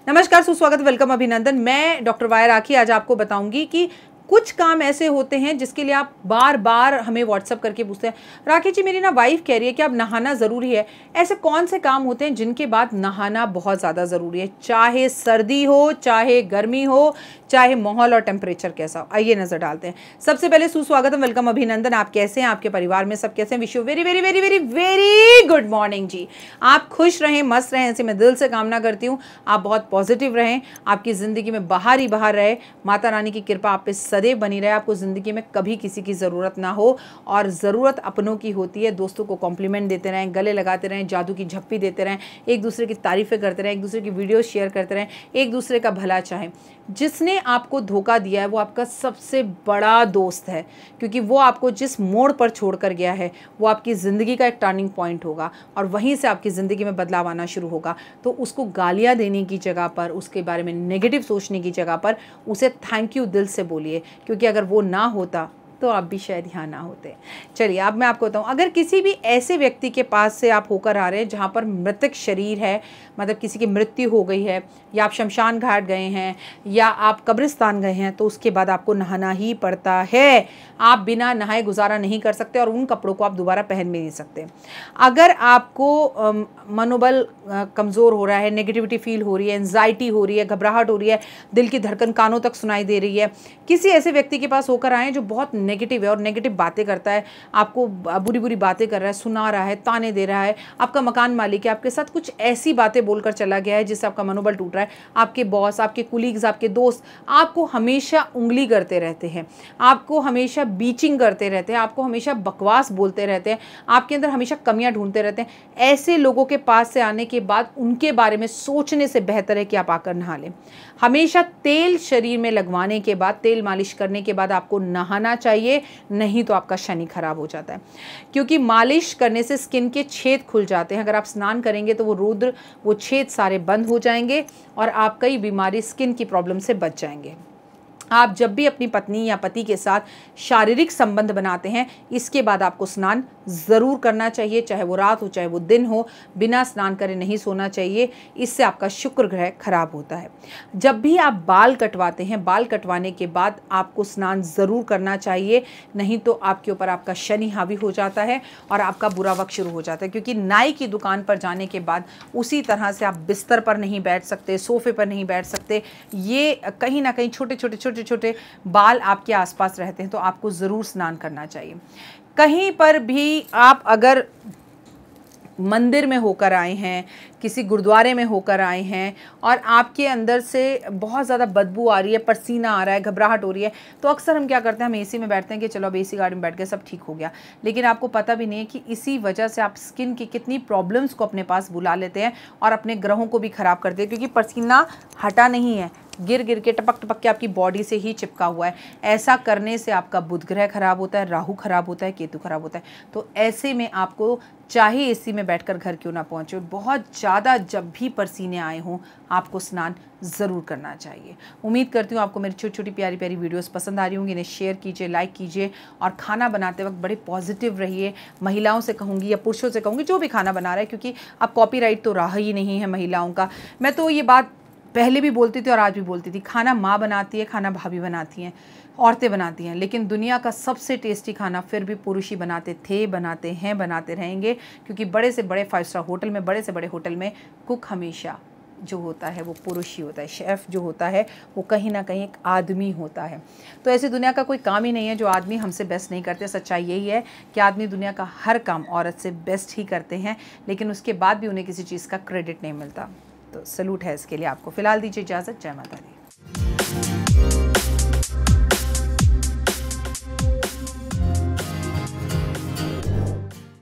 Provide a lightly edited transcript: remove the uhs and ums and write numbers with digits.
नमस्कार, सुस्वागत, वेलकम, अभिनंदन। मैं डॉक्टर वाया राखी आज आपको बताऊंगी कि कुछ काम ऐसे होते हैं जिसके लिए आप बार बार हमें व्हाट्सअप करके पूछते हैं, राखी जी मेरी ना वाइफ कह रही है कि अब नहाना ज़रूरी है। ऐसे कौन से काम होते हैं जिनके बाद नहाना बहुत ज़्यादा ज़रूरी है, चाहे सर्दी हो, चाहे गर्मी हो, चाहे माहौल और टेम्परेचर कैसा हो। आइए नज़र डालते हैं। सबसे पहले सुस्वागतम, वेलकम, अभिनंदन। आप कैसे हैं, आपके परिवार में सब कैसे हैं? Wish you very very very very very good morning ji. आप खुश रहें, मस्त रहें, ऐसे मैं दिल से कामना करती हूँ। आप बहुत पॉजिटिव रहें, आपकी ज़िंदगी में बाहर ही बाहर रहे, माता रानी की कृपा आप पे सदैव बनी रहे, आपको ज़िंदगी में कभी किसी की ज़रूरत ना हो। और ज़रूरत अपनों की होती है। दोस्तों को कॉम्प्लीमेंट देते रहें, गले लगाते रहें, जादू की झप्पी देते रहें, एक दूसरे की तारीफ़ें करते रहें, एक दूसरे की वीडियो शेयर करते रहें, एक दूसरे का भला चाहें। जिसने आपको धोखा दिया है वो आपका सबसे बड़ा दोस्त है, क्योंकि वो आपको जिस मोड़ पर छोड़ कर गया है वो आपकी ज़िंदगी का एक टर्निंग पॉइंट होगा और वहीं से आपकी ज़िंदगी में बदलाव आना शुरू होगा। तो उसको गालियाँ देने की जगह पर, उसके बारे में नेगेटिव सोचने की जगह पर उसे थैंक यू दिल से बोलिए, क्योंकि अगर वो ना होता तो आप भी शायद यहाँ ना होते। चलिए अब मैं आपको बताऊँ, अगर किसी भी ऐसे व्यक्ति के पास से आप होकर आ रहे हैं जहाँ पर मृतक शरीर है, मतलब किसी की मृत्यु हो गई है, या आप शमशान घाट गए हैं, या आप कब्रिस्तान गए हैं, तो उसके बाद आपको नहाना ही पड़ता है। आप बिना नहाए गुजारा नहीं कर सकते और उन कपड़ों को आप दोबारा पहन भी नहीं सकते। अगर आपको मनोबल कमज़ोर हो रहा है, नेगेटिविटी फील हो रही है, एंजाइटी हो रही है, घबराहट हो रही है, दिल की धड़कन कानों तक सुनाई दे रही है, किसी ऐसे व्यक्ति के पास होकर आएँ जो बहुत नेगेटिव है और नेगेटिव बातें करता है, आपको बुरी बुरी बातें कर रहा है, सुना रहा है, ताने दे रहा है, आपका मकान मालिक है, आपके साथ कुछ ऐसी बातें बोलकर चला गया है जिससे आपका मनोबल टूट रहा है, आपके बॉस, आपके कुलीग्स, आपके दोस्त आपको हमेशा उंगली करते रहते हैं, आपको हमेशा बीचिंग करते रहते हैं, आपको हमेशा बकवास बोलते रहते हैं, आपके अंदर हमेशा कमियां ढूंढते रहते हैं। ऐसे लोगों के पास से आने के बाद उनके बारे में सोचने से बेहतर है कि आप आकर नहा लें। हमेशा तेल शरीर में लगवाने के बाद, तेल मालिश करने के बाद आपको नहाना चाहिए, नहीं तो आपका शनि खराब हो जाता है, क्योंकि मालिश करने से स्किन के छेद खुल जाते हैं। अगर आप स्नान करेंगे तो वो छेद सारे बंद हो जाएंगे और आप कई बीमारी, स्किन की प्रॉब्लम से बच जाएंगे। आप जब भी अपनी पत्नी या पति के साथ शारीरिक संबंध बनाते हैं, इसके बाद आपको स्नान ज़रूर करना चाहिए, चाहे वो रात हो चाहे वो दिन हो। बिना स्नान करे नहीं सोना चाहिए, इससे आपका शुक्र ग्रह खराब होता है। जब भी आप बाल कटवाते हैं, बाल कटवाने के बाद आपको स्नान ज़रूर करना चाहिए, नहीं तो आपके ऊपर आपका शनि हावी हो जाता है और आपका बुरा वक्त शुरू हो जाता है। क्योंकि नाई की दुकान पर जाने के बाद उसी तरह से आप बिस्तर पर नहीं बैठ सकते, सोफे पर नहीं बैठ सकते। ये कहीं ना कहीं छोटे छोटे बाल आपके आसपास रहते हैं, तो आपको ज़रूर स्नान करना चाहिए। कहीं पर भी आप अगर मंदिर में होकर आए हैं, किसी गुरुद्वारे में होकर आए हैं और आपके अंदर से बहुत ज़्यादा बदबू आ रही है, पसीना आ रहा है, घबराहट हो रही है, तो अक्सर हम क्या करते हैं, हम एसी में बैठते हैं कि चलो अब एसी गाड़ी में बैठ गए, सब ठीक हो गया। लेकिन आपको पता भी नहीं है कि इसी वजह से आप स्किन की कितनी प्रॉब्लम्स को अपने पास बुला लेते हैं और अपने ग्रहों को भी ख़राब करते हैं, क्योंकि पसीना हटा नहीं है, गिर गिर के टपक टपक के आपकी बॉडी से ही चिपका हुआ है। ऐसा करने से आपका बुध ग्रह खराब होता है, राहु खराब होता है, केतु खराब होता है। तो ऐसे में आपको चाहे एसी में बैठकर घर क्यों ना पहुंचे, बहुत ज़्यादा जब भी पसीने आए हों आपको स्नान ज़रूर करना चाहिए। उम्मीद करती हूँ आपको मेरी छोटी छोटी प्यारी प्यारी वीडियोस पसंद आ रही होंगी। इन्हें शेयर कीजिए, लाइक कीजिए और खाना बनाते वक्त बड़े पॉजिटिव रहिए। महिलाओं से कहूँगी या पुरुषों से कहूँगी जो भी खाना बना रहा है, क्योंकि अब कॉपीराइट तो रहा ही नहीं है महिलाओं का। मैं तो ये बात पहले भी बोलती थी और आज भी बोलती थी, खाना माँ बनाती है, खाना भाभी बनाती हैं, औरतें बनाती हैं, लेकिन दुनिया का सबसे टेस्टी खाना फिर भी पुरुष ही बनाते थे, बनाते हैं, बनाते रहेंगे। क्योंकि बड़े से बड़े 5 स्टार होटल में, बड़े से बड़े होटल में कुक हमेशा जो होता है वो पुरुष ही होता है। शेफ़ जो होता है वो कहीं ना कहीं एक आदमी होता है। तो ऐसी दुनिया का कोई काम ही नहीं है जो आदमी हमसे बेस्ट नहीं करते। सच्चाई यही है कि आदमी दुनिया का हर काम औरत से बेस्ट ही करते हैं, लेकिन उसके बाद भी उन्हें किसी चीज़ का क्रेडिट नहीं मिलता। तो सैल्यूट है इसके लिए आपको। फ़िलहाल दीजिए इजाज़त। जय माता दी।